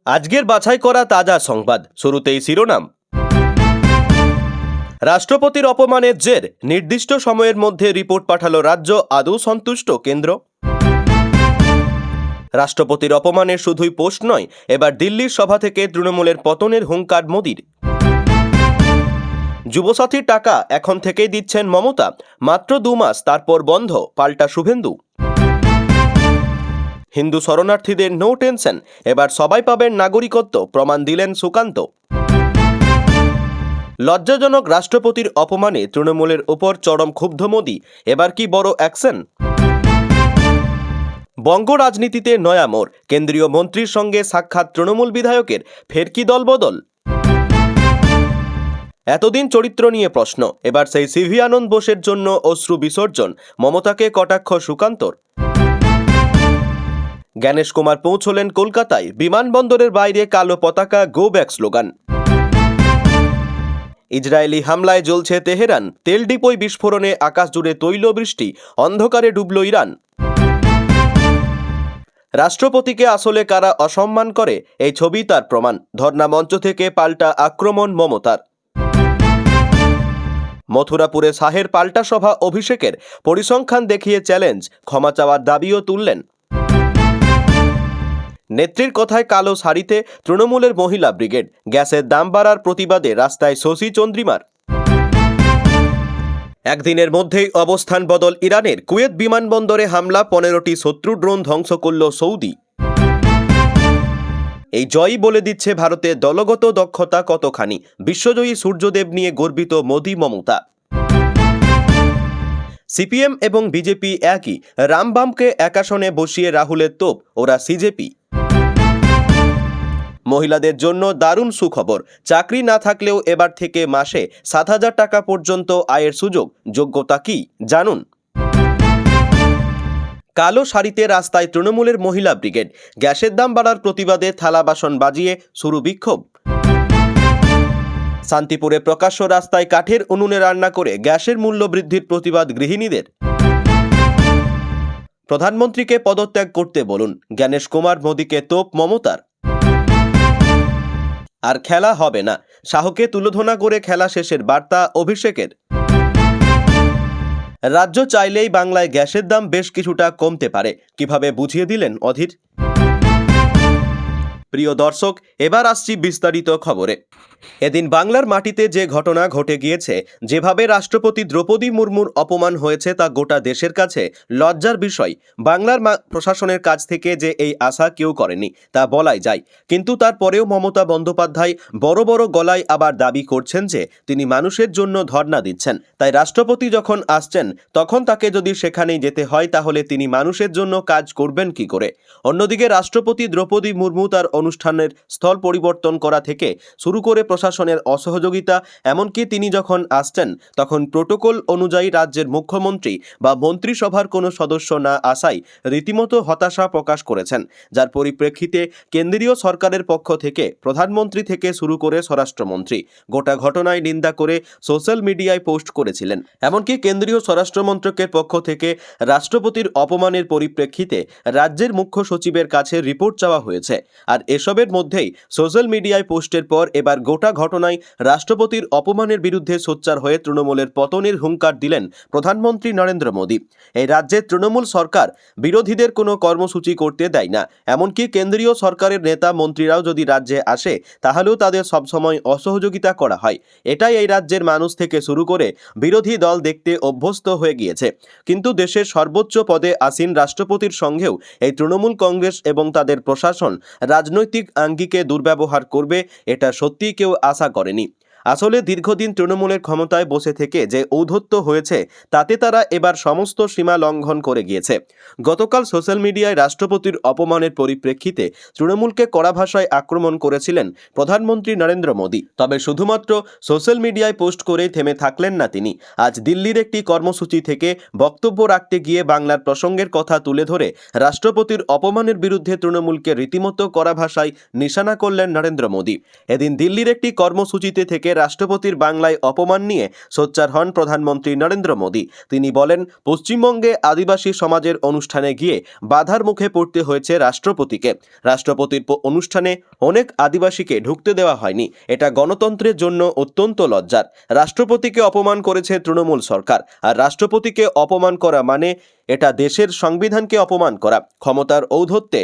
আজকের বাছাই করা তাজা সংবাদ, শুরুতেই শিরোনাম। রাষ্ট্রপতির অপমানের জের, নির্দিষ্ট সময়ের মধ্যে রিপোর্ট পাঠালো রাজ্য, আদৌ সন্তুষ্ট কেন্দ্র? রাষ্ট্রপতির অপমানের শুধুই পোস্ট নয়, এবার দিল্লির সভা থেকে তৃণমূলের পতনের হুঙ্কার মোদির। যুবসাথীর টাকা এখন থেকেই দিচ্ছেন মমতা, মাত্র 2 মাস, তারপর বন্ধ, পাল্টা শুভেন্দু। হিন্দু শরণার্থীদের নো টেনশন, এবার সবাই পাবেন নাগরিকত্ব, প্রমাণ দিলেন সুকান্ত। লজ্জাজনক রাষ্ট্রপতির অপমানে তৃণমূলের ওপর চরম ক্ষুব্ধ মোদি, এবার কি বড় অ্যাকশন? বঙ্গ রাজনীতিতে নয়া মোড়, কেন্দ্রীয় মন্ত্রীর সঙ্গে সাক্ষাৎ তৃণমূল বিধায়কের, ফের কি দল বদল? এতদিন চরিত্র নিয়ে প্রশ্ন, এবার সেই সিভি আনন্দ বোসের জন্য অশ্রু বিসর্জন, মমতাকে কটাক্ষ সুকান্তর। জ্ঞানেশ কুমার পৌঁছলেন কলকাতায়, বিমানবন্দরের বাইরে কালো পতাকা, গো ব্যাক স্লোগান। ইসরায়েলি হামলায় জ্বলছে তেহরান, তেল ডিপোয় বিস্ফোরণে আকাশ জুড়ে তৈল বৃষ্টি, অন্ধকারে ডুবল ইরান। রাষ্ট্রপতিকে আসলে কারা অসম্মান করে, এই ছবি তার প্রমাণ, ধর্ণা মঞ্চ থেকে পাল্টা আক্রমণ মমতার। মথুরাপুরে শাহের পাল্টা সভা, অভিষেকের পরিসংখ্যান দেখিয়ে চ্যালেঞ্জ, ক্ষমা চাওয়ার দাবিও তুললেন। নেত্রীর কথায় কালো শাড়িতে তৃণমূলের মহিলা ব্রিগেড, গ্যাসের দাম বাড়ার প্রতিবাদে রাস্তায় শশী চন্দ্রিমার। একদিনের মধ্যেই অবস্থান বদল ইরানের, কুয়েত বিমানবন্দরে হামলা, 15টি শত্রু ড্রোন ধ্বংস করল সৌদি। এই জয়ই বলে দিচ্ছে ভারতের দলগত দক্ষতা কতখানি, বিশ্বজয়ী সূর্যদেব নিয়ে গর্বিত মোদি মমতা। সিপিএম এবং বিজেপি একই, রামবামকে এক আসনে বসিয়ে রাহুলের তোপ, ওরা সিজেপি। মহিলাদের জন্য দারুণ সুখবর, চাকরি না থাকলেও এবার থেকে মাসে 7,000 টাকা পর্যন্ত আয়ের সুযোগ, যোগ্যতা কি জানুন। কালো শাড়িতে রাস্তায় তৃণমূলের মহিলা ব্রিগেড, গ্যাসের দাম বাড়ার প্রতিবাদে থালা বাসন বাজিয়ে শুরু বিক্ষোভ। শান্তিপুরে প্রকাশ্য রাস্তায় কাঠের উনুনে রান্না করে গ্যাসের মূল্য বৃদ্ধির প্রতিবাদ গৃহিণীদের। প্রধানমন্ত্রীকে পদত্যাগ করতে বলুন, জ্ঞানেশ কুমার মোদিকে তোপ মমতার। আর খেলা হবে না, শাহকে তুলোধনা করে খেলা শেষের বার্তা অভিষেকের। রাজ্য চাইলেই বাংলায় গ্যাসের দাম বেশ কিছুটা কমতে পারে, কিভাবে বুঝিয়ে দিলেন অধীর। প্রিয় দর্শক, এবার আসছি বিস্তারিত খবরে। এদিন বাংলার মাটিতে যে ঘটনা ঘটে গিয়েছে, যেভাবে রাষ্ট্রপতি দ্রৌপদী মুর্মুর অপমান হয়েছে, তা গোটা দেশের কাছে লজ্জার বিষয়। বাংলার প্রশাসনের কাছ থেকে যে এই আশা কেউ করেনি, তা বলাই যায়। কিন্তু তারপরেও মমতা বন্দ্যোপাধ্যায় বড় বড় গলায় আবার দাবি করছেন যে তিনি মানুষের জন্য ধর্ণা দিচ্ছেন, তাই রাষ্ট্রপতি যখন আসছেন তখন তাকে যদি সেখানেই যেতে হয়, তাহলে তিনি মানুষের জন্য কাজ করবেন কি করে? অন্যদিকে রাষ্ট্রপতি দ্রৌপদী মুর্মু তার অনুষ্ঠানের স্থল পরিবর্তন করা থেকে শুরু করে প্রশাসনের অসহযোগিতা, এমনকি তিনি যখন আসছেন তখন প্রোটোকল অনুযায়ী রাজ্যের মুখ্যমন্ত্রী বা মন্ত্রিসভার কোনো সদস্য না আসায় রীতিমতো হতাশা প্রকাশ করেছেন, যার পরিপ্রেক্ষিতে কেন্দ্রীয় সরকারের পক্ষ থেকে প্রধানমন্ত্রী থেকে শুরু করে স্বরাষ্ট্রমন্ত্রী গোটা ঘটনায় নিন্দা করে সোশ্যাল মিডিয়ায় পোস্ট করেছিলেন। এমনকি কেন্দ্রীয় স্বরাষ্ট্রমন্ত্রকের পক্ষ থেকে রাষ্ট্রপতির অপমানের পরিপ্রেক্ষিতে রাজ্যের মুখ্য সচিবের কাছে রিপোর্ট চাওয়া হয়েছে। আর এসবের মধ্যেই সোশ্যাল মিডিয়ায় পোস্টের পর এবার গোটা ঘটনায় রাষ্ট্রপতির অপমানের বিরুদ্ধে সোচ্চার হয়ে তৃণমূলের পতনের হুঙ্কার দিলেন প্রধানমন্ত্রী নরেন্দ্র মোদী। এই রাজ্যের তৃণমূল সরকার বিরোধীদের কোনো কর্মসূচি করতে দেয় না, এমনকি কেন্দ্রীয় সরকারের নেতা মন্ত্রীরাও যদি রাজ্যে আসে তাহলেও তাদের সবসময় অসহযোগিতা করা হয়। এটাই এই রাজ্যের মানুষ থেকে শুরু করে বিরোধী দল দেখতে অভ্যস্ত হয়ে গিয়েছে। কিন্তু দেশের সর্বোচ্চ পদে আসীন রাষ্ট্রপতির সঙ্গেও এই তৃণমূল কংগ্রেস এবং তাদের প্রশাসন রাজনৈতিক আঙ্গিকে দুর্ব্যবহার করবে, এটা সত্যিই কেউ আশা করেনি। আসলে দীর্ঘদিন তৃণমূলের ক্ষমতায় বসে থেকে যে ঔদ্ধত্য হয়েছে, তাতে তারা এবার সমস্ত সীমা লঙ্ঘন করে গিয়েছে। গতকাল সোশ্যাল মিডিয়ায় রাষ্ট্রপতির অপমানের পরিপ্রেক্ষিতে তৃণমূলকে কড়া ভাষায় আক্রমণ করেছিলেন প্রধানমন্ত্রী নরেন্দ্র মোদী। তবে শুধুমাত্র সোশ্যাল মিডিয়ায় পোস্ট করেই থেমে থাকলেন না তিনি। আজ দিল্লির একটি কর্মসূচি থেকে বক্তব্য রাখতে গিয়ে বাংলার প্রসঙ্গের কথা তুলে ধরে রাষ্ট্রপতির অপমানের বিরুদ্ধে তৃণমূলকে রীতিমতো কড়া ভাষায় নিশানা করলেন নরেন্দ্র মোদী। এদিন দিল্লির একটি কর্মসূচিতে থেকে রাষ্ট্রপতির বাংলায় অপমান নিয়ে সোচ্চার হন প্রধানমন্ত্রী নরেন্দ্র মোদী। তিনি বলেন, পশ্চিমবঙ্গে আদিবাসী সমাজের অনুষ্ঠানে গিয়ে বাধার মুখে পড়তে হয়েছে রাষ্ট্রপতিকে। রাষ্ট্রপতির অনুষ্ঠানে অনেক আদিবাসীকে ঢুকতে দেওয়া হয়নি। এটা গণতন্ত্রের জন্য অত্যন্ত লজ্জার। রাষ্ট্রপতিকে অপমান করেছে তৃণমূল সরকার, আর রাষ্ট্রপতিকে অপমান করা মানে এটা দেশের সংবিধানকে অপমান করা। ক্ষমতার ঔদ্ধত্যে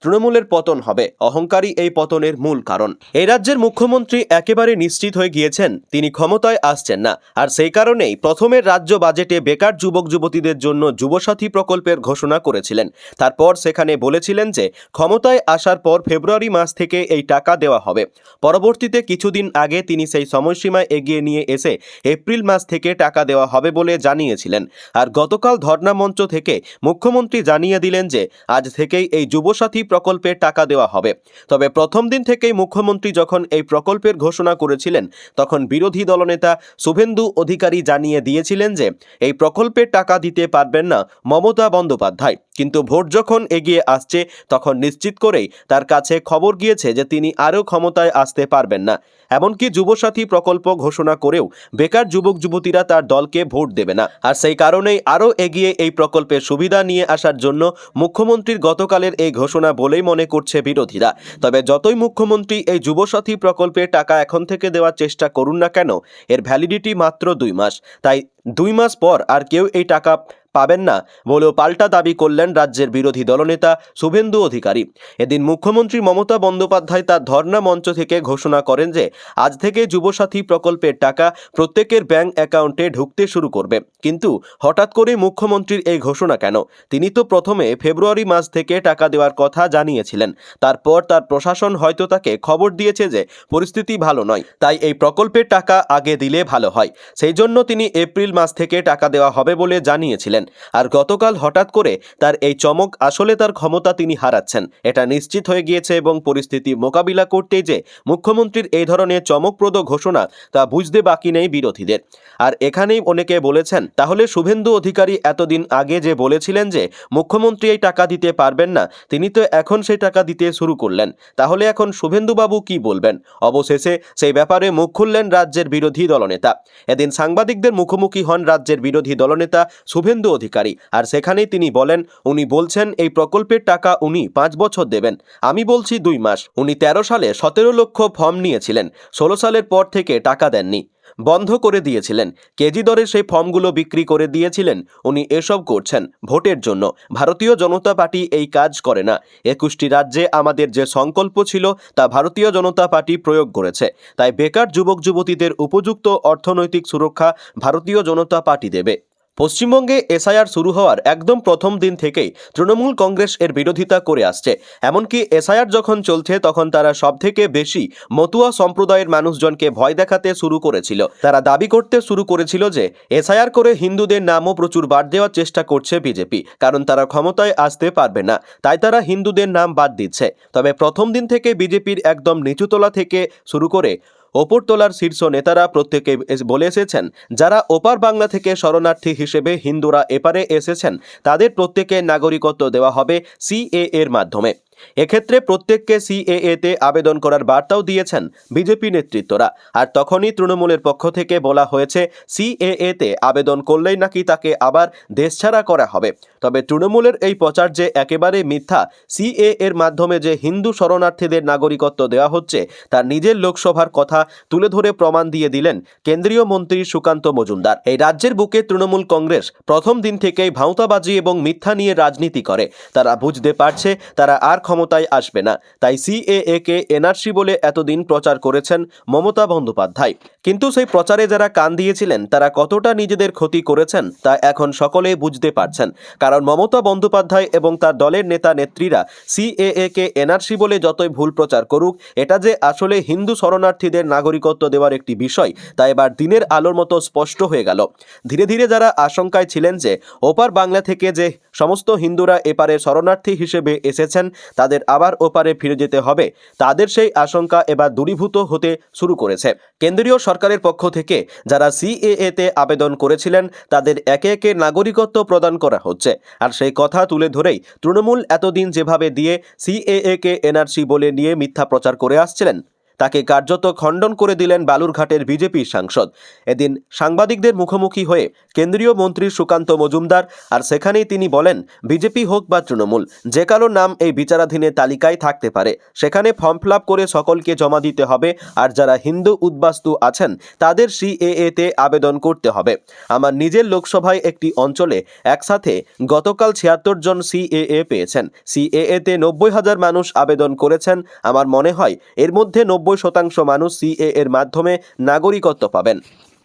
তৃণমূলের পতন হবে। অহংকারী এই পতনের মূল কারণ। এই রাজ্যের মুখ্যমন্ত্রী একেবারে নিশ্চিত হয়ে গিয়েছেন তিনি ক্ষমতায় আসছেন না, আর সেই কারণেই প্রথমের রাজ্য বাজেটে বেকার যুবক যুবতীদের জন্য যুবসাথী প্রকল্পের ঘোষণা করেছিলেন। তারপর সেখানে বলেছিলেন যে ক্ষমতায় আসার পর ফেব্রুয়ারি মাস থেকে এই টাকা দেওয়া হবে। পরবর্তীতে কিছুদিন আগে তিনি সেই সময়সীমা এগিয়ে নিয়ে এসে এপ্রিল মাস থেকে টাকা দেওয়া হবে বলে জানিয়েছিলেন। আর গতকাল ধর্ণা মঞ্চ থেকে মুখ্যমন্ত্রী জানিয়ে দিলেন যে আজ থেকেই এই যুবসাথী প্রকল্পের টাকা দেওয়া হবে। তবে প্রথম দিন থেকেই মুখ্যমন্ত্রী যখন এই প্রকল্পের ঘোষণা করেছিলেন, তখন বিরোধী দলনেতা শুভেন্দু অধিকারী জানিয়ে দিয়েছিলেন যে এই প্রকল্পের টাকা দিতে পারবেন না মমতা বন্দ্যোপাধ্যায়। কিন্তু ভোট যখন এগিয়ে আসছে, তখন নিশ্চিত করেই তার কাছে খবর গিয়েছে যে তিনি আরও ক্ষমতায় আসতে পারবেন না। এমনকি যুবসাথী প্রকল্প ঘোষণা করেও বেকার যুবক যুবতীরা তার দলকে ভোট দেবে না। আর সেই কারণেই আরও এগিয়ে এই প্রকল্পের সুবিধা নিয়ে আসার জন্য মুখ্যমন্ত্রীর গতকালের এই ঘোষণা বলেই মনে করছে বিরোধীরা। তবে যতই মুখ্যমন্ত্রী এই যুবসাথী প্রকল্পের টাকা এখন থেকে দেওয়ার চেষ্টা করুন না কেন, এর ভ্যালিডিটি মাত্র 2 মাস। তাই 2 মাস পর আর কেউ এই টাকা পাবেন না বলেও পাল্টা দাবি করলেন রাজ্যের বিরোধী দলনেতা শুভেন্দু অধিকারী। এদিন মুখ্যমন্ত্রী মমতা বন্দ্যোপাধ্যায় তার ধর্ণা মঞ্চ থেকে ঘোষণা করেন যে আজ থেকে যুবসাথী প্রকল্পের টাকা প্রত্যেকের ব্যাংক অ্যাকাউন্টে ঢুকতে শুরু করবে। কিন্তু হঠাৎ করে মুখ্যমন্ত্রীর এই ঘোষণা কেন? তিনি তো প্রথমে ফেব্রুয়ারি মাস থেকে টাকা দেওয়ার কথা জানিয়েছিলেন। তারপর তার প্রশাসন হয়তো তাকে খবর দিয়েছে যে পরিস্থিতি ভালো নয়, তাই এই প্রকল্পের টাকা আগে দিলে ভালো হয়। সেই জন্য তিনি এপ্রিল মাস থেকে টাকা দেওয়া হবে বলে জানিয়েছিলেন। আর গতকাল হঠাৎ করে তার এই চমক, আসলে তার ক্ষমতা তিনি হারাচ্ছেন এটা নিশ্চিত হয়ে গিয়েছে, এবং পরিস্থিতি মোকাবিলা করতেই যে মুখ্যমন্ত্রীর এই ধরনের চমকপ্রদ ঘোষণা তা বুঝতে বাকি নেই বিরোধীদের। আর এখানেই অনেকে বলেছেন, তাহলে শুভেন্দু অধিকারী এতদিন আগে যে বলেছিলেন যে মুখ্যমন্ত্রী এই টাকা দিতে পারবেন না, তিনি তো এখন সেই টাকা দিতে শুরু করলেন। তাহলে এখন শুভেন্দুবাবু কি বলবেন? অবশেষে সেই ব্যাপারে মুখ খুললেন রাজ্যের বিরোধী দলনেতা। এদিন সাংবাদিকদের মুখোমুখি হন রাজ্যের বিরোধী দলনেতা শুভেন্দু অধিকারী, আর সেখানেই তিনি বলেন, উনি বলছেন এই প্রকল্পের টাকা উনি 5 বছর দেবেন, আমি বলছি 2 মাস। উনি 13 সালে 17 লক্ষ ফর্ম নিয়েছিলেন, 16 সালের পর থেকে টাকা দেননি, বন্ধ করে দিয়েছিলেন, কেজি দরে সেই ফর্মগুলো বিক্রি করে দিয়েছিলেন। উনি এসব করছেন ভোটের জন্য। ভারতীয় জনতা পার্টি এই কাজ করে না। 21টি রাজ্যে আমাদের যে সংকল্প ছিল তা ভারতীয় জনতা পার্টি প্রয়োগ করেছে। তাই বেকার যুবক যুবতীদের উপযুক্ত অর্থনৈতিক সুরক্ষা ভারতীয় জনতা পার্টি দেবে। পশ্চিমবঙ্গে এসআইআর শুরু হওয়ার একদম প্রথম দিন থেকেই তৃণমূল কংগ্রেস এর বিরোধিতা করে আসছে। এমনকি এসআইআর যখন চলছে তখন তারা সবথেকে বেশি মতুয়া সম্প্রদায়ের মানুষজনকে ভয় দেখাতে শুরু করেছিল। তারা দাবি করতে শুরু করেছিল যে এসআইআর করে হিন্দুদের নামও প্রচুর বাদ দেওয়ার চেষ্টা করছে বিজেপি, কারণ তারা ক্ষমতায় আসতে পারবে না, তাই তারা হিন্দুদের নাম বাদ দিচ্ছে। তবে প্রথম দিন থেকে বিজেপির একদম নিচুতলা থেকে শুরু করে ওপরতলার শীর্ষ নেতারা প্রত্যেকে বলে এসেছেন, যারা ওপার বাংলা থেকে শরণার্থী হিসেবে হিন্দুরা এপারে এসেছেন তাদের প্রত্যেকে নাগরিকত্ব দেওয়া হবে সিএএ এর মাধ্যমে। এক্ষেত্রে প্রত্যেককে সিএএ তে আবেদন করার বার্তাও দিয়েছেন বিজেপি নেতৃত্বরা। আর তখনই তৃণমূলের পক্ষ থেকে বলা হয়েছে সিএএ তে আবেদন করলেই নাকি তাকে আবার দেশছাড়া করা হবে। তবে তৃণমূলের এই প্রচার যে একেবারে মিথ্যা। সিএএ এর মাধ্যমে যে হিন্দু শরণার্থীদের নাগরিকত্ব দেওয়া হচ্ছে তার নিজের লোকসভার কথা তুলে ধরে প্রমাণ দিয়ে দিলেন কেন্দ্রীয় মন্ত্রী সুকান্ত মজুমদার। এই রাজ্যের বুকে তৃণমূল কংগ্রেস প্রথম দিন থেকেই ভাঁওতাবাজি এবং মিথ্যা নিয়ে রাজনীতি করে। তারা বুঝতে পারছে তারা আর ক্ষমতায় আসবে না, তাই সিএএ কে এনআরসি বলে এতদিন প্রচার করেছেন মমতা বন্দ্যোপাধ্যায়। কিন্তু সেই প্রচারে যারা কান দিয়েছিলেন তারা কতটা নিজেদের ক্ষতি করেছেন তা এখন সকলেই বুঝতে পারছেন। কারণ মমতা বন্দ্যোপাধ্যায় এবং তার দলের নেতা নেত্রীরা সিএএ কে এনআরসি বলে যতই ভুল প্রচার করুক, এটা যে আসলে হিন্দু শরণার্থীদের নাগরিকত্ব দেওয়ার একটি বিষয় তা এবার দিনের আলোর মতো স্পষ্ট হয়ে গেল। ধীরে ধীরে যারা আশঙ্কায় ছিলেন যে ওপার বাংলা থেকে যে সমস্ত হিন্দুরা এপারে শরণার্থী হিসেবে এসেছেন তাদের আবার ওপারে ফিরে যেতে হবে, তাদের সেই আশঙ্কা এবার দূরীভূত হতে শুরু করেছে। কেন্দ্রীয় সরকারের পক্ষ থেকে যারা সিএএ তে আবেদন করেছিলেন তাদের একে একে নাগরিকত্ব প্রদান করা হচ্ছে। আর সেই কথা তুলে ধরেই তৃণমূল এতদিন যেভাবে দিয়ে সিএএ কে এনআরসি বলে নিয়ে মিথ্যা প্রচার করে আসছিলেন, তাকে কার্যত খণ্ডন করে দিলেন বালুরঘাটের বিজেপি সাংসদ। এদিন সাংবাদিকদের মুখোমুখি হয়ে কেন্দ্রীয় মন্ত্রী সুকান্ত মজুমদার আর সেখানেই তিনি বলেন, বিজেপি হোক বা তৃণমূল, যে কারো নাম এই বিচারাধীনের তালিকায় থাকতে পারে, সেখানে ফর্ম ফিল আপ করে সকলকে জমা দিতে হবে। আর যারা হিন্দু উদ্বাস্তু আছেন তাদের সিএএ তে আবেদন করতে হবে। আমার নিজের লোকসভায় একটি অঞ্চলে একসাথে গতকাল ৭৬ জন সিএএ পেয়েছেন। সিএএ তে ৯০,০০০ মানুষ আবেদন করেছেন। আমার মনে হয় এর মধ্যে ৯০% মানুষ সিএএ এর মাধ্যমে নাগরিকত্ব পাবেন।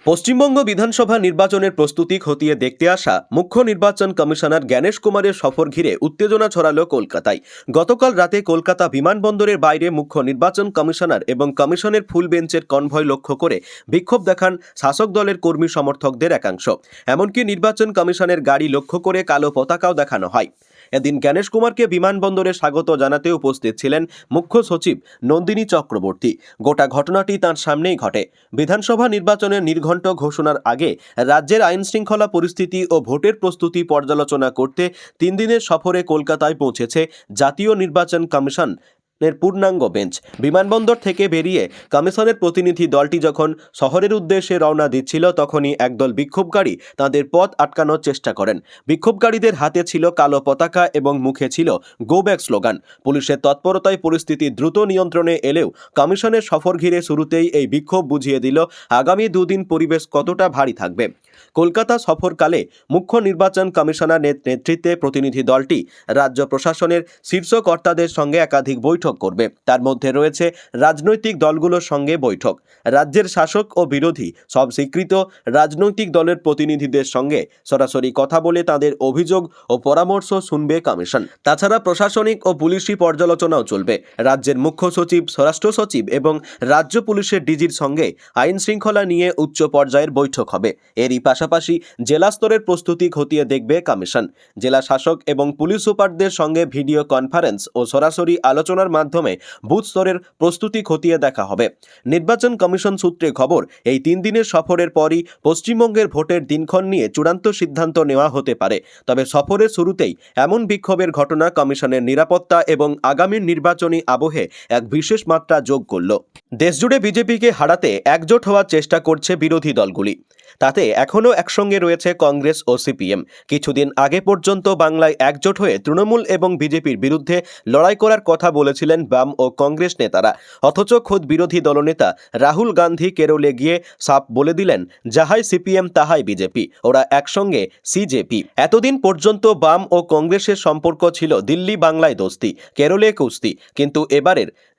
পশ্চিমবঙ্গ বিধানসভা নির্বাচনের প্রস্তুতি খতিয়ে দেখতে আসা মুখ্য নির্বাচন কমিশনার জ্ঞানেশ কুমারের সফর ঘিরে উত্তেজনা ছড়ালো কলকাতায়। গতকাল রাতে কলকাতা বিমানবন্দরের বাইরে মুখ্য নির্বাচন কমিশনার এবং কমিশনের ফুল বেঞ্চের কনভয় লক্ষ্য করে বিক্ষোভ দেখান শাসক দলের কর্মী সমর্থকদের একাংশ। এমনকি নির্বাচন কমিশনের গাড়ি লক্ষ্য করে কালো পতাকাও দেখানো হয়। এদিন জ্ঞানেশ কুমারকে বিমানবন্দরে স্বাগত জানাতে উপস্থিত ছিলেন মুখ্য সচিব নন্দিনী চক্রবর্তী। গোটা ঘটনাটি তাঁর সামনেই ঘটে। বিধানসভা নির্বাচনের নির্ঘণ্ট ঘোষণার আগে রাজ্যের আইন শৃঙ্খলা পরিস্থিতি ও ভোটের প্রস্তুতি পর্যালোচনা করতে ৩ দিনের সফরে কলকাতায় পৌঁছেছে জাতীয় নির্বাচন কমিশন এর পূর্ণাঙ্গ বেঞ্চ। বিমানবন্দর থেকে বেরিয়ে কমিশনের প্রতিনিধি দলটি যখন শহরের উদ্দেশ্যে রওনা দিচ্ছিল, তখনই একদল বিক্ষোভকারী তাদের পথ আটকানোর চেষ্টা করেন। বিক্ষোভকারীদের হাতে ছিল কালো পতাকা এবং মুখে ছিল গো ব্যাক স্লোগান। পুলিশের তৎপরতায় পরিস্থিতি দ্রুত নিয়ন্ত্রণে এলেও কমিশনের সফর ঘিরে শুরুতেই এই বিক্ষোভ বুঝিয়ে দিল আগামী দুদিন পরিবেশ কতটা ভারী থাকবে। কলকাতা সফরকালে মুখ্য নির্বাচন কমিশনার নেতৃত্বে প্রতিনিধি দলটি রাজ্য প্রশাসনের শীর্ষ কর্তাদের সঙ্গে একাধিক বৈঠক করবে। তার মধ্যে রয়েছে রাজনৈতিক দলগুলোর সঙ্গে বৈঠক। রাজ্যের শাসক ও বিরোধী সব স্বীকৃত রাজনৈতিক দলের প্রতিনিধিদের সঙ্গে সরাসরি কথা বলে তাদের অভিযোগ ও পরামর্শ শুনবে কমিশন। তাছাড়া প্রশাসনিক ও পুলিশি পর্যালোচনাও চলবে। রাজ্যের মুখ্য সচিব, স্বরাষ্ট্র সচিব এবং রাজ্য পুলিশের ডিজির সঙ্গে আইন শৃঙ্খলা নিয়ে উচ্চ পর্যায়ের বৈঠক হবে। এরই পাশাপাশি জেলা স্তরের প্রস্তুতি খতিয়ে দেখবে কমিশন। জেলা শাসক এবং পুলিশ সুপারদের সঙ্গে ভিডিও কনফারেন্স ও সরাসরি আলোচনার মাধ্যমে বুথ স্তরের প্রস্তুতি খতিয়ে দেখা হবে। নির্বাচন কমিশন সূত্রে খবর, এই ৩ দিনের সফরের পরই পশ্চিমবঙ্গের ভোটের দিনক্ষণ নিয়ে চূড়ান্ত সিদ্ধান্ত নেওয়া হতে পারে। তবে সফরের শুরুতেই এমন বিক্ষোভের ঘটনা কমিশনের নিরাপত্তা এবং আগামী নির্বাচনী আবহে এক বিশেষ মাত্রা যোগ করল। দেশজুড়ে বিজেপিকে হারাতে একজোট হওয়ার চেষ্টা করছে বিরোধী দলগুলি। তাতে এখনও একসঙ্গে রয়েছে কংগ্রেস ও সিপিএম। কিছুদিন আগে পর্যন্ত বাংলায় একজোট হয়ে তৃণমূল এবং বিজেপির বিরুদ্ধে লড়াই করার কথা বলেছিলেন বাম ও কংগ্রেস নেতারা। অথচ খোদ বিরোধী দলনেতা রাহুল গান্ধী কেরলে গিয়ে সাফ বলে দিলেন, যাহাই সিপিএম তাহাই বিজেপি, ওরা একসঙ্গে সিজেপি। এতদিন পর্যন্ত বাম ও কংগ্রেসের সম্পর্ক ছিল দিল্লি বাংলায় দোস্তি, কেরলে কুস্তি। কিন্তু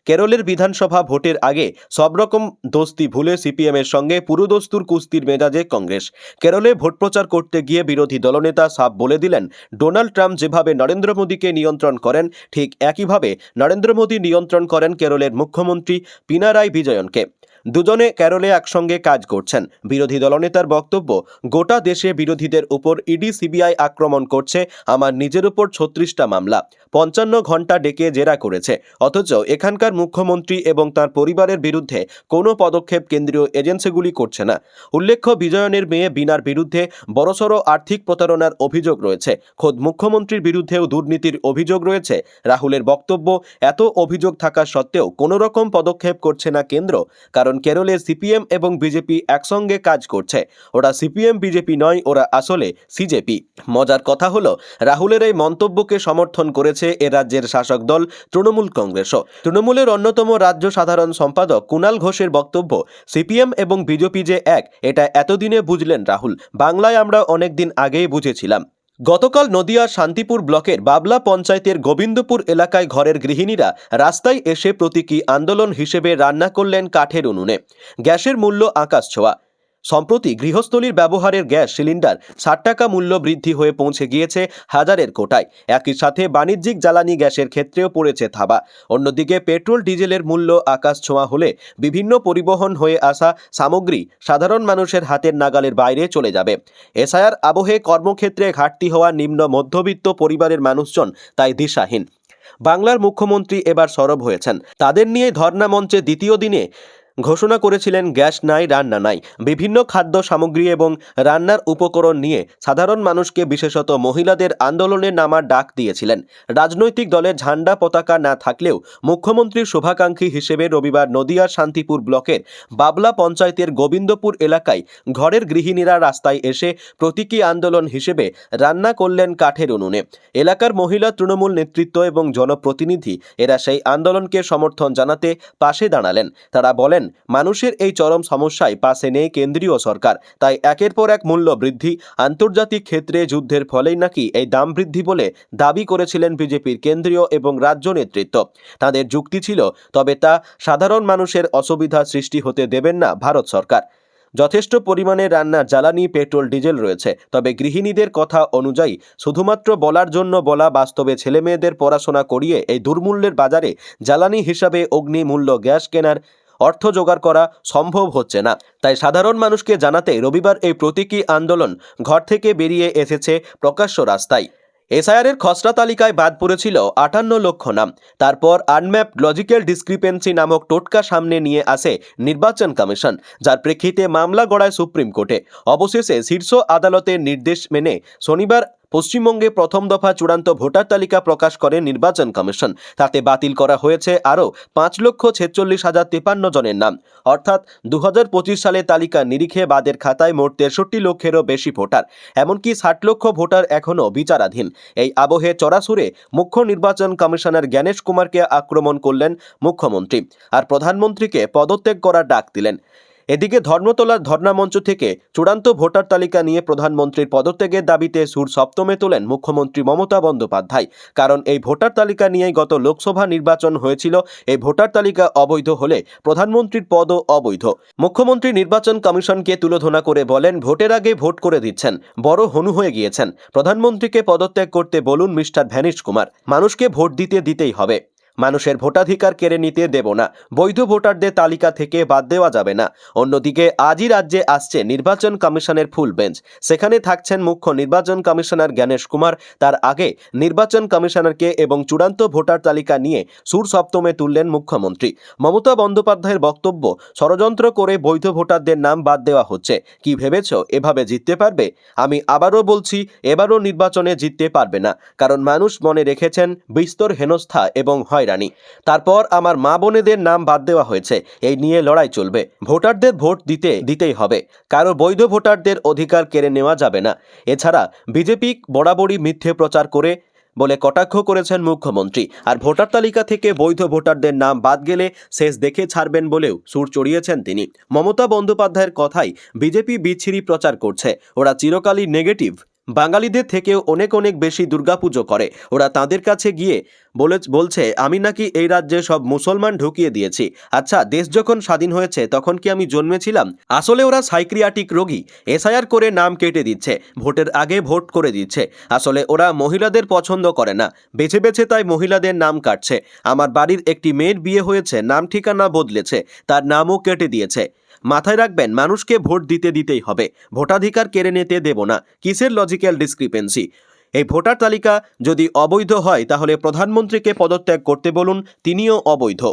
কেরলের বিধানসভা ভোটের আগে সব রকম দোস্তি ভুলে সিপিএমের সঙ্গে পুরোদস্তুর কুস্তির মেজাজে কংগ্রেস। কেরলে ভোট প্রচার করতে গিয়ে বিরোধী দলনেতা সাফ বলে দিলেন, ডোনাল্ড ট্রাম্প যেভাবে নরেন্দ্র মোদীকে নিয়ন্ত্রণ করেন, ঠিক একইভাবে নরেন্দ্র মোদী নিয়ন্ত্রণ করেন কেরলের মুখ্যমন্ত্রী পিনারাই বিজয়নকে। দুজনে কেরলে একসঙ্গে কাজ করছেন। বিরোধী দলনেতার বক্তব্য, গোটা দেশে বিরোধীদের উপর ইডি সিবিআই আক্রমণ করছে। আমার নিজের উপর ৩৬টা মামলা, ৫৫ ঘন্টা ডেকে জেরা করেছে। অথচ এখানকার মুখ্যমন্ত্রী এবং তার পরিবারের বিরুদ্ধে কোনো পদক্ষেপ কেন্দ্রীয় এজেন্সিগুলি করছে না। উল্লেখ্য, বিজয়নের মেয়ে বিনার বিরুদ্ধে বড়সড় আর্থিক প্রতারণার অভিযোগ রয়েছে। খোদ মুখ্যমন্ত্রীর বিরুদ্ধেও দুর্নীতির অভিযোগ রয়েছে। রাহুলের বক্তব্য, এত অভিযোগ থাকা সত্ত্বেও কোনো রকম পদক্ষেপ করছে না কেন্দ্র, কারণ কেরলে সিপিএম এবং বিজেপি একসঙ্গে কাজ করছে। ওরা সিপিএম বিজেপি নয়, ওরা আসলে সিজেপি। মজার কথা হলো, রাহুলের এই মন্তব্যকে সমর্থন করেছে এ রাজ্যের শাসক দল তৃণমূল কংগ্রেসও। তৃণমূলের অন্যতম রাজ্য সাধারণ সম্পাদক কুণাল ঘোষের বক্তব্য, সিপিএম এবং বিজেপি যে এক, এটা এতদিনে বুঝলেন রাহুল। বাংলায় আমরা অনেকদিন আগেই বুঝেছিলাম। গতকাল নদিয়ার শান্তিপুর ব্লকের বাবলা পঞ্চায়েতের গোবিন্দপুর এলাকায় ঘরের গৃহিণীরা রাস্তায় এসে প্রতীকী আন্দোলন হিসেবে রান্না করলেন কাঠের উনুনে। গ্যাসের মূল্য আকাশ ছোঁয়া। সম্প্রতি গৃহস্থলীর ব্যবহারের গ্যাস সিলিন্ডার ৬০ টাকা মূল্য বৃদ্ধি হয়ে পৌঁছে গিয়েছে হাজারের কোটায়। একই সাথে বাণিজ্যিক জ্বালানি গ্যাসের ক্ষেত্রেও পড়েছে থাবা। অন্যদিকে পেট্রোল ডিজেলের মূল্য আকাশ ছোঁয়া হলে বিভিন্ন পরিবহন হয়ে আসা সামগ্রী সাধারণ মানুষের হাতের নাগালের বাইরে চলে যাবে। এসআইআর আবহে কর্মক্ষেত্রে ঘাটতি হওয়া নিম্ন মধ্যবিত্ত পরিবারের মানুষজন তাই দিশাহীন। বাংলার মুখ্যমন্ত্রী এবার সরব হয়েছেন। তাদের নিয়ে ধর্ণা মঞ্চে দ্বিতীয় দিনে ঘোষণা করেছিলেন গ্যাস নাই, রান্না নাই। বিভিন্ন খাদ্য সামগ্রী এবং রান্নার উপকরণ নিয়ে সাধারণ মানুষকে, বিশেষত মহিলাদের আন্দোলনে নামার ডাক দিয়েছিলেন। রাজনৈতিক দলের ঝান্ডা পতাকা না থাকলেও মুখ্যমন্ত্রীর শুভাকাঙ্ক্ষী হিসেবে রবিবার নদিয়ার শান্তিপুর ব্লকের বাবলা পঞ্চায়েতের গোবিন্দপুর এলাকায় ঘরের গৃহিণীরা রাস্তায় এসে প্রতীকী আন্দোলন হিসেবে রান্না করলেন কাঠের উনুনে। এলাকার মহিলা, তৃণমূল নেতৃত্ব এবং জনপ্রতিনিধি এরা সেই আন্দোলনকে সমর্থন জানাতে পাশে দাঁড়ালেন। তারা বলেন, মানুষের এই চরম সমস্যায় পাশে নেই কেন্দ্রীয় সরকার, তাই একের পর এক মূল্য বৃদ্ধি, আন্তর্জাতিক ক্ষেত্রে যুদ্ধের ফলেই নাকি এই দাম বৃদ্ধি বলে দাবি করেছিলেন বিজেপির কেন্দ্রীয় এবং রাজ্য নেতৃত্ব। তাদের যুক্তি ছিল, তবে তা সাধারণ মানুষের অসুবিধা সৃষ্টি হতে দেবেন না ভারত সরকার। যথেষ্ট পরিমাণে রান্নার জ্বালানি, পেট্রোল, ডিজেল রয়েছে, তবে গৃহিণীদের কথা অনুযায়ী শুধুমাত্র বলার জন্য বলা, বাস্তবে ছেলেমেয়েদের পড়াশোনা করিয়ে এই দুর্মূল্যের বাজারে জ্বালানি হিসাবে অগ্নিমূল্য গ্যাস কেনার অর্থ জোগাড় করা সম্ভব হচ্ছে না। তাই সাধারণ মানুষকে জানাতে রবিবার এই প্রতীকী আন্দোলন ঘর থেকে বেরিয়ে এসেছে প্রকাশ্য রাস্তায়। এসআইআরের খসড়া তালিকায় বাদ পড়েছিল 58 লক্ষ নাম। তারপর আনম্যাপড লজিক্যাল ডিসক্রিপেন্সি নামক টোটকা সামনে নিয়ে আসে নির্বাচন কমিশন, যার প্রেক্ষিতে মামলা গড়ায় সুপ্রিম কোর্টে। অবশেষে শীর্ষ আদালতের নির্দেশ মেনে শনিবার পশ্চিমবঙ্গে প্রথম দফা চূড়ান্ত ভোটার তালিকা প্রকাশ করে নির্বাচন কমিশন। তাতে বাতিল করা হয়েছে আরও 5,46,053 জনের নাম। অর্থাৎ 2025 সালে তালিকার নিরিখে বাদের খাতায় মোট 63 লক্ষেরও বেশি ভোটার, এমনকি 60 লক্ষ ভোটার এখনও বিচারাধীন। এই আবহে চড়াসুরে মুখ্য নির্বাচন কমিশনার জ্ঞানেশ কুমারকে আক্রমণ করলেন মুখ্যমন্ত্রী, আর প্রধানমন্ত্রীকে পদত্যাগ করার ডাক দিলেন। এদিকে ধর্মতলার ধর্ণামঞ্চ থেকে চূড়ান্ত ভোটার তালিকা নিয়ে প্রধানমন্ত্রীর পদত্যাগের দাবিতে সুর সপ্তমে তোলেন মুখ্যমন্ত্রী মমতা বন্দ্যোপাধ্যায়। কারণ এই ভোটার তালিকা নিয়েই গত লোকসভা নির্বাচন হয়েছিল। এই ভোটার তালিকা অবৈধ হলে প্রধানমন্ত্রীর পদও অবৈধ। মুখ্যমন্ত্রী নির্বাচন কমিশনকে তুলোধনা করে বলেন, ভোটের আগে ভোট করে দিচ্ছেন, বড় হনু হয়ে গিয়েছেন। প্রধানমন্ত্রীকে পদত্যাগ করতে বলুন মিস্টার জ্ঞানেশ কুমার। মানুষকে ভোট দিতেই হবে। মানুষের ভোটাধিকার কেড়ে নিতে দেব না। বৈধ ভোটারদের তালিকা থেকে বাদ দেওয়া যাবে না। অন্যদিকে আজই রাজ্যে আসছে নির্বাচন কমিশনের ফুল বেঞ্চ। সেখানে থাকছেন মুখ্য নির্বাচন কমিশনার জ্ঞানেশ কুমার। তার আগে নির্বাচন কমিশনারকে এবং চূড়ান্ত ভোটার তালিকা নিয়ে সুর সপ্তমে তুললেন মুখ্যমন্ত্রী। মমতা বন্দ্যোপাধ্যায়ের বক্তব্য, ষড়যন্ত্র করে বৈধ ভোটারদের নাম বাদ দেওয়া হচ্ছে। কি ভেবেছ এভাবে জিততে পারবে? আমি আবারও বলছি, এবারও নির্বাচনে জিততে পারবে না, কারণ মানুষ মনে রেখেছেন বিস্তর হেনস্থা এবং হয়রানি। তারপর আমার মা বোনেদের নাম বাদ দেওয়া হয়েছে, এই নিয়ে লড়াই চলবে। ভোটারদের ভোট দিতেই হবে। কারো বৈধ ভোটারদের অধিকার কেড়ে নেওয়া যাবে না। এছাড়া বিজেপি বরাবরই মিথ্যে প্রচার করে বলে কটাক্ষ করেছেন মুখ্যমন্ত্রী। আর ভোটার তালিকা থেকে বৈধ ভোটারদের নাম বাদ গেলে শেষ দেখে ছাড়বেন বলেও সুর চড়িয়েছেন তিনি। মমতা বন্দ্যোপাধ্যায়ের কথাই বিজেপি বিচ্ছিরি প্রচার করছে। ওরা চিরকালই নেগেটিভ। বাঙালিদের থেকেও অনেক বেশি দুর্গাপুজো করে। ওরা তাদের কাছে গিয়ে বলছে আমি নাকি এই রাজ্যে সব মুসলমান ঢুকিয়ে দিয়েছি। আচ্ছা, দেশ যখন স্বাধীন হয়েছে তখন কি আমি জন্মেছিলাম? আসলে ওরা সাইক্রিয়াটিক রোগী। এসআইআর করে নাম কেটে দিচ্ছে, ভোটের আগে ভোট করে দিচ্ছে। আসলে ওরা মহিলাদের পছন্দ করে না, বেছে বেছে তাই মহিলাদের নাম কাটছে। আমার বাড়ির একটি মেয়ের বিয়ে হয়েছে, নাম ঠিকানা বদলেছে, তার নামও কেটে দিয়েছে। মাথায় রাখবেন, মানুষকে ভোট দিতেই হবে। ভোটাধিকার কেড়ে নিতে দেব না। কিসের লজিক্যাল ডিসক্রিপেন্সি? এই ভোটার তালিকা যদি অবৈধ হয় তাহলে প্রধানমন্ত্রীকে পদত্যাগ করতে বলুন, তিনিও অবৈধ।